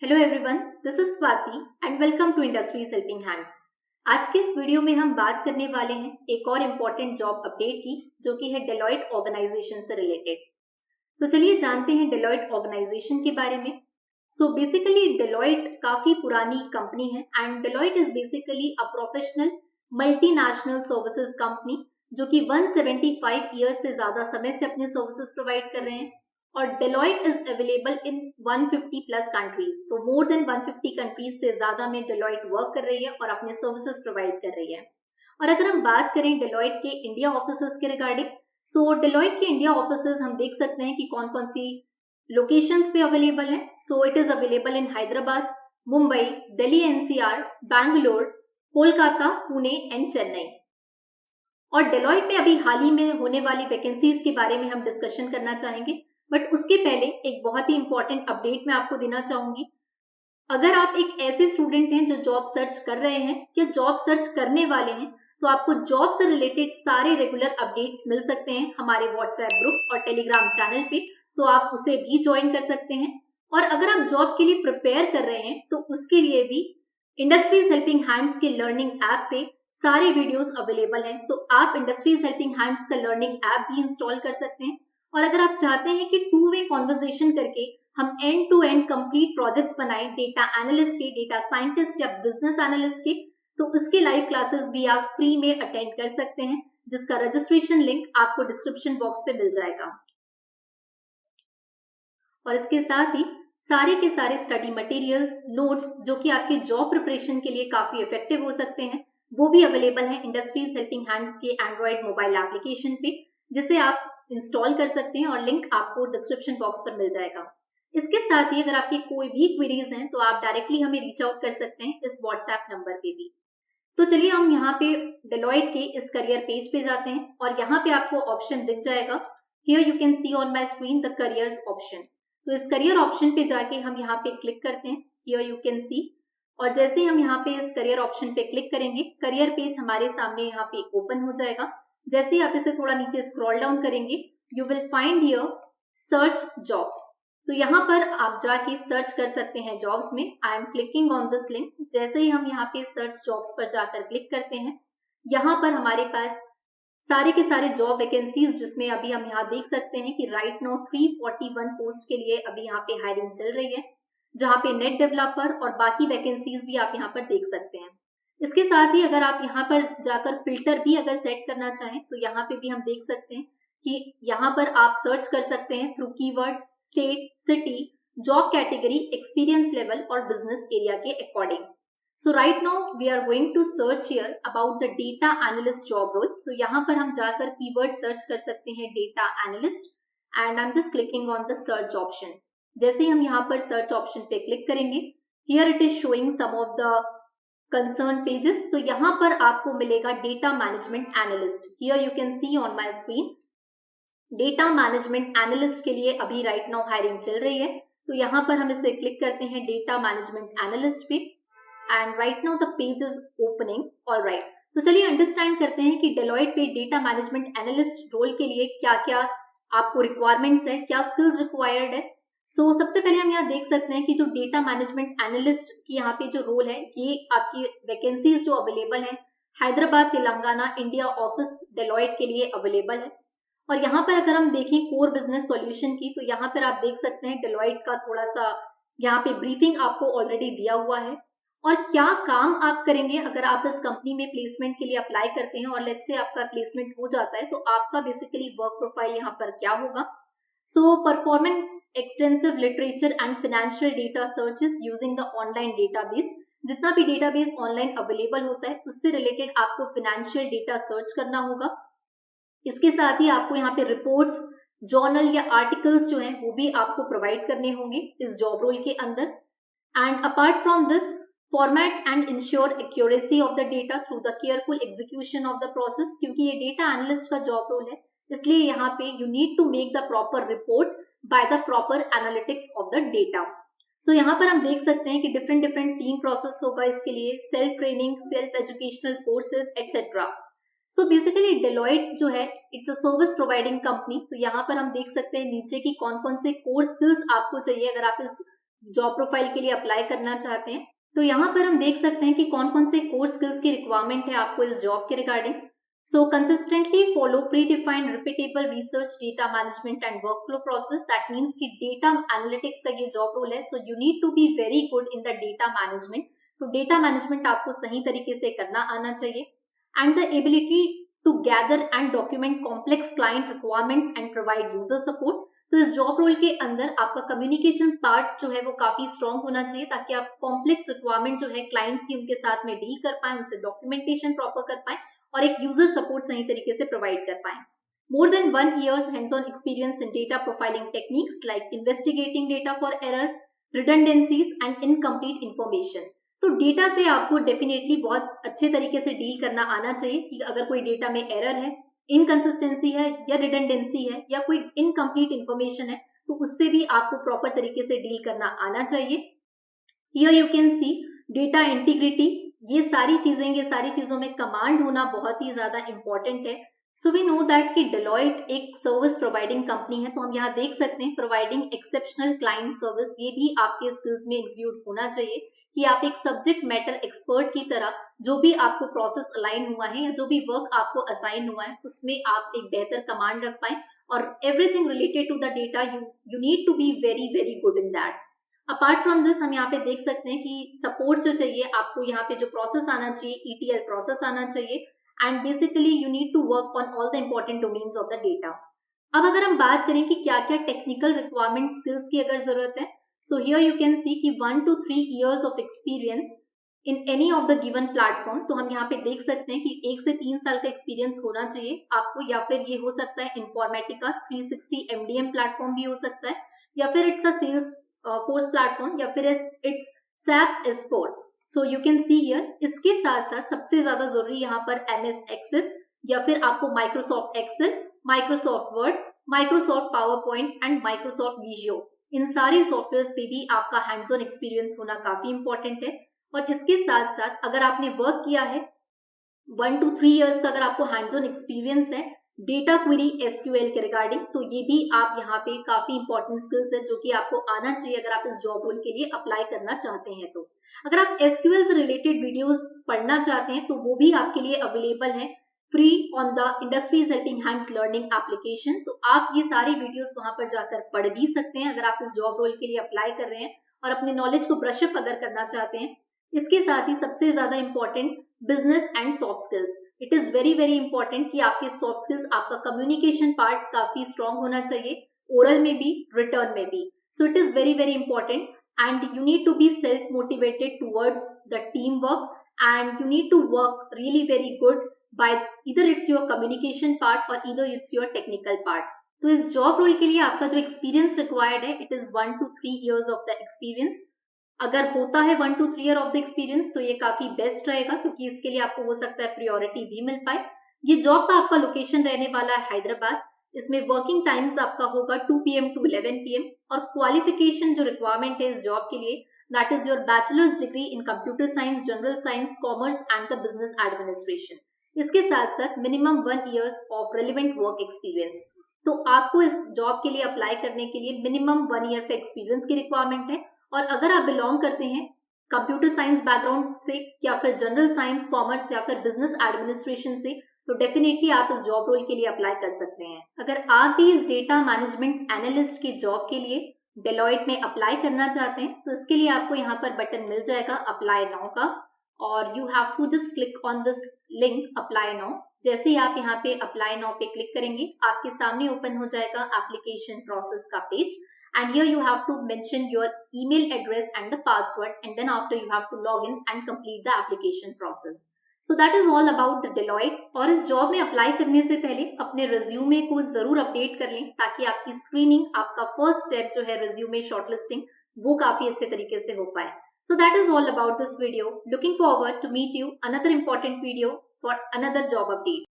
Hello everyone, this is Swati and welcome to industries helping hands. आज के इस video में हम बात करने वाले हैं एक और इम्पोर्टेंट जॉब अपडेट की, जो कि है डेलॉयट ऑर्गेनाइजेशन से रिलेटेड। तो चलिए जानते हैं डेलॉयट ऑर्गेनाइजेशन के बारे में। सो बेसिकली डेलॉयट काफी पुरानी कंपनी है and Deloitte is basically a professional multinational services company जो कि 175 ईयर्स से ज्यादा समय से अपने सर्विसेज प्रोवाइड कर रहे हैं। और Deloitte is available in 150 plus countries, तो मोर देन 150 कंट्रीज से ज्यादा में डेलॉयट वर्क कर रही है और अपने सर्विसेज प्रोवाइड कर रही है। और अगर हम बात करें डेलॉयट के इंडिया ऑफिसेज के रिगार्डिंग, सो डेलॉयट के इंडिया ऑफिसेज हम देख सकते हैं कि कौन कौन सी लोकेशंस पे अवेलेबल है। सो it is available in Hyderabad, Mumbai, Delhi NCR, Bangalore, Kolkata, Pune and Chennai. और डेलॉयट में अभी हाल ही में होने वाली वैकेंसीज के बारे में हम डिस्कशन करना चाहेंगे, बट उसके पहले एक बहुत ही इंपॉर्टेंट अपडेट मैं आपको देना चाहूंगी। अगर आप एक ऐसे स्टूडेंट हैं जो जॉब सर्च कर रहे हैं या जॉब सर्च करने वाले हैं, तो आपको जॉब से रिलेटेड सारे रेगुलर अपडेट्स मिल सकते हैं हमारे व्हाट्सएप ग्रुप और टेलीग्राम चैनल पे, तो आप उसे भी ज्वाइन कर सकते हैं। और अगर आप जॉब के लिए प्रिपेयर कर रहे हैं तो उसके लिए भी इंडस्ट्रीज हेल्पिंग हैंड्स के लर्निंग ऐप पे सारे वीडियोस अवेलेबल हैं, तो आप इंडस्ट्रीज हेल्पिंग हैंड्स का लर्निंग ऐप भी इंस्टॉल कर सकते हैं। और अगर आप चाहते हैं कि टू वे कॉन्वर्जेशन करके हम end to end complete projects बनाएं, डेटा एनालिस्ट के, डेटा साइंटिस्ट या बिजनेस एनालिस्ट के, तो उसके लाइव क्लासेस भी आप फ्री में अटेंड कर सकते हैं, जिसका रजिस्ट्रेशन लिंक आपको डिस्क्रिप्शन बॉक्स पे मिल जाएगा। और इसके साथ ही सारे के सारे स्टडी मटेरियल्स, नोट्स जो कि आपके जॉब प्रिपरेशन के लिए काफी इफेक्टिव हो सकते हैं, वो भी अवेलेबल है इंडस्ट्रीज हेल्पिंग हैंड्स के एंड्रॉइड मोबाइल एप्लीकेशन पे, जिसे आप इंस्टॉल कर सकते हैं और लिंक आपको डिस्क्रिप्शन बॉक्स पर मिल जाएगा। इसके साथ ही अगर आपकी कोई भी क्वेरीज हैं तो आप डायरेक्टली हमें रीच आउट कर सकते हैं इस व्हाट्सएप नंबर पे भी। तो चलिए हम यहाँ पे डेलॉयट के इस करियर पेज पे जाते हैं और यहाँ पे आपको ऑप्शन दिख जाएगा, here you can C on my screen the careers option. तो इस करियर ऑप्शन पे जाके हम यहाँ पे क्लिक करते हैं, हियर यू कैन सी। और जैसे ही हम यहाँ पे इस करियर ऑप्शन पे क्लिक करेंगे, करियर पेज हमारे सामने यहाँ पे ओपन हो जाएगा। जैसे ही आप इसे थोड़ा नीचे स्क्रॉल डाउन करेंगे, you will find here search jobs. तो यहाँ पर आप जाके सर्च कर सकते हैं जॉब्स में। I am clicking on this link. जैसे ही हम यहाँ पे सर्च जॉब्स पर जाकर क्लिक करते हैं, यहाँ पर हमारे पास सारे के सारे जॉब वैकेंसीज, जिसमें अभी हम यहाँ देख सकते हैं कि राइट नाउ 341 पोस्ट के लिए अभी यहाँ पे हायरिंग चल रही है, जहाँ पे नेट डेवलपर और बाकी वैकेंसीज भी आप यहाँ पर देख सकते हैं। इसके साथ ही अगर आप यहाँ पर जाकर फिल्टर भी अगर सेट करना चाहें, तो यहाँ पे भी हम देख सकते हैं कि यहाँ पर आप सर्च कर सकते हैं through keyword, state, city, job category, experience level और बिजनेस एरिया के according. So right now we are going to search here about the data analyst job role. तो यहाँ पर हम जाकर कीवर्ड सर्च कर सकते हैं data analyst and I'm just clicking on the search option. जैसे ही हम यहाँ पर सर्च ऑप्शन पे क्लिक करेंगे, here it is showing some of the concerned pages. तो यहाँ पर आपको मिलेगा data management analyst. Here you can see on my screen, data management analyst के लिए अभी राइट नाउ हायरिंग चल रही है। तो यहाँ पर हम इसे क्लिक करते हैं डेटा मैनेजमेंट एनालिस्ट पे and right now the page is opening. Alright, तो चलिए अंडरस्टैंड करते हैं कि डेलॉयट पे डेटा मैनेजमेंट एनालिस्ट रोल के लिए क्या क्या आपको रिक्वायरमेंट्स है, क्या स्किल्स रिक्वायर्ड है। सो सबसे पहले हम यहाँ देख सकते हैं कि जो डेटा मैनेजमेंट एनालिस्ट की यहाँ पे जो रोल है, ये आपकी वैकेंसीज जो अवेलेबल है Hyderabad, Telangana, India office Deloitte के लिए अवेलेबल है। और यहाँ पर अगर हम देखें कोर बिजनेस सॉल्यूशन की, तो यहाँ पर आप देख सकते हैं डेलॉयट का थोड़ा सा यहाँ पे ब्रीफिंग आपको ऑलरेडी दिया हुआ है और क्या काम आप करेंगे अगर आप इस कंपनी में प्लेसमेंट के लिए अप्लाई करते हैं और लेट्स से आपका प्लेसमेंट हो जाता है, तो आपका बेसिकली वर्क प्रोफाइल यहाँ पर क्या होगा। So performance extensive literature and financial data searches using the online database. जितना भी डेटाबेस ऑनलाइन अवेलेबल होता है उससे रिलेटेड आपको फाइनेंशियल डेटा सर्च करना होगा। इसके साथ ही आपको यहाँ पे रिपोर्ट्स, जर्नल या आर्टिकल्स जो हैं वो भी आपको प्रोवाइड करने होंगे इस जॉब रोल के अंदर। And apart from this, format and ensure accuracy of the data through the careful execution of the process. क्योंकि ये डेटा एनालिस्ट का जॉब रोल है, इसलिए यहाँ पे you need to make the proper report by the proper analytics of the data. So यहाँ पर हम देख सकते हैं कि डिफरेंट डिफरेंट टीम प्रोसेस होगा इसके लिए, self training, self educational courses etcetera. So basically Deloitte जो है it's a service providing company. तो यहाँ पर हम देख सकते हैं नीचे की कौन कौन से कोर स्किल्स आपको चाहिए अगर आप इस जॉब प्रोफाइल के लिए अप्लाई करना चाहते हैं, तो यहाँ पर हम देख सकते हैं कि कौन कौन से कोर स्किल्स की रिक्वायरमेंट है आपको इस जॉब के regarding. So consistently follow predefined repeatable research data management and workflow process. That means कि डेटा एनालिटिक्स का ये जॉब रोल है, so you need to be very good in the data management. तो data management आपको सही तरीके से करना आना चाहिए, and the ability to gather and document complex client requirements and provide user support. तो इस जॉब रोल के अंदर आपका कम्युनिकेशन पार्ट जो है वो काफी स्ट्रांग होना चाहिए, ताकि आप कॉम्प्लेक्स रिक्वायरमेंट जो है क्लाइंट्स की उनके साथ में डील कर पाए, उनसे डॉक्यूमेंटेशन प्रॉपर कर पाए और एक यूजर सपोर्ट सही तरीके से प्रोवाइड कर पाए। More than 1 year's hands-on experience in data profiling techniques like investigating data for error, redundancies and incomplete information। तो डेटा से आपको डेफिनेटली बहुत अच्छे तरीके से डील करना आना चाहिए कि अगर कोई डेटा में एरर है, इनकंसिस्टेंसी है या रिडंडेंसी है या कोई इनकम्प्लीट इंफॉर्मेशन है, तो उससे भी आपको प्रॉपर तरीके से डील करना आना चाहिए। Here you can C data integrity, ये सारी चीजों में कमांड होना बहुत ही ज्यादा इंपॉर्टेंट है। सो वी नो दैट कि डेलॉयट एक सर्विस प्रोवाइडिंग कंपनी है, तो हम यहाँ देख सकते हैं प्रोवाइडिंग एक्सेप्शनल क्लाइंट सर्विस, ये भी आपके स्किल्स में इंक्लूड होना चाहिए कि आप एक सब्जेक्ट मैटर एक्सपर्ट की तरह जो भी आपको प्रोसेस अलाइन हुआ है या जो भी वर्क आपको असाइन हुआ है उसमें आप एक बेहतर कमांड रख पाए, और everything related to the data you need to be very very good in that. Apart from this हम यहाँ पे देख सकते हैं कि सपोर्ट जो चाहिए आपको, यहाँ पे जो प्रोसेस आना चाहिए ETL प्रोसेस आना चाहिए, and basically you need to work on all the important domains of the data. अब अगर हम बात करें कि क्या क्या टेक्निकल रिक्वायरमेंट स्किल्स की अगर जरूरत है, सो हियर यू कैन सी कि 1 to 3 years of experience in any of the given platform. तो हम यहाँ पे देख सकते हैं कि 1 से 3 साल का एक्सपीरियंस होना चाहिए आपको, या फिर ये हो सकता है इन्फॉर्मेटिका 360 MDM प्लेटफॉर्म भी हो सकता है, या फिर it's a Salesforce platform, या फिर it's SAP S4। So you can see here इसके साथ साथ सबसे ज्यादा जरूरी यहाँ पर MS Access, या फिर आपको Microsoft Excel, Microsoft Word, Microsoft PowerPoint and Microsoft Visual, इन सारे सॉफ्टवेयर पे भी आपका हैंड्स ऑन एक्सपीरियंस होना काफी इंपॉर्टेंट है। और इसके साथ साथ अगर आपने वर्क किया है 1 to 3 years का, अगर आपको हैंड्स ऑन एक्सपीरियंस है डेटा क्वेरी SQL के रिगार्डिंग, तो ये भी आप यहाँ पे काफी इंपॉर्टेंट स्किल्स है जो कि आपको आना चाहिए अगर आप इस जॉब रोल के लिए अप्लाई करना चाहते हैं। तो अगर आप SQL से रिलेटेड वीडियोस पढ़ना चाहते हैं तो वो भी आपके लिए अवेलेबल है free on the industries helping hands learning application. तो आप ये सारी वीडियोस वहां पर जाकर पढ़ भी सकते हैं अगर आप इस जॉब रोल के लिए अप्लाई कर रहे हैं और अपने नॉलेज को ब्रशअप अगर करना चाहते हैं। इसके साथ ही सबसे ज्यादा important business and soft skills, it is very very important कि आपके सॉफ्ट स्किल्स, आपका कम्युनिकेशन पार्ट काफी स्ट्रांग होना चाहिए, ओरल में भी रिटर्न में भी। So it is very very important, and you need to be self motivated towards the team work, and you need to work really very good by either it's your communication part or either it's your technical part। तो इस job role के लिए आपका जो experience required है it is 1 to 3 years of the experience. अगर होता है 1 to 3 year of the experience तो ये काफी बेस्ट रहेगा, क्योंकि इसके लिए आपको हो सकता है प्रायोरिटी भी मिल पाए। ये जॉब का आपका लोकेशन रहने वाला है हैदराबाद। इसमें वर्किंग टाइम्स आपका होगा 2 PM to 11 PM, और क्वालिफिकेशन जो रिक्वायरमेंट है इस जॉब के लिए that is your bachelors degree in computer science, general science, commerce and the business administration. इसके साथ साथ minimum 1 years of relevant work experience. तो आपको इस जॉब के लिए अप्लाई करने के लिए मिनिमम 1 year का एक्सपीरियंस की रिक्वायरमेंट है, और अगर आप बिलोंग करते हैं कंप्यूटर साइंस बैकग्राउंड से या फिर जनरल साइंस, कॉमर्स या फिर बिजनेस एडमिनिस्ट्रेशन से, तो डेफिनेटली आप इस जॉब रोल के लिए अप्लाई कर सकते हैं। अगर आप भी इस डेटा मैनेजमेंट एनालिस्ट की जॉब के लिए डेलॉयट में अप्लाई करना चाहते हैं तो इसके लिए आपको यहाँ पर बटन मिल जाएगा अप्लाई नाउ का, और you have to just click on this link apply now. जैसे ही आप यहाँ पे अप्लाई नाउ पे क्लिक करेंगे आपके सामने ओपन हो जाएगा एप्लीकेशन प्रोसेस का page, and here you have to mention your email address and the password, and then after you have to log in and complete the application process। So that is all about the Deloitte। और इस job में apply करने से पहले अपने resume को जरूर update कर लें, ताकि आपकी स्क्रीनिंग, आपका फर्स्ट स्टेप जो है रिज्यूमे शॉर्टलिस्टिंग, वो काफी अच्छे तरीके से हो पाए। So that is all about this video। Looking forward to meet you another important video for another job update।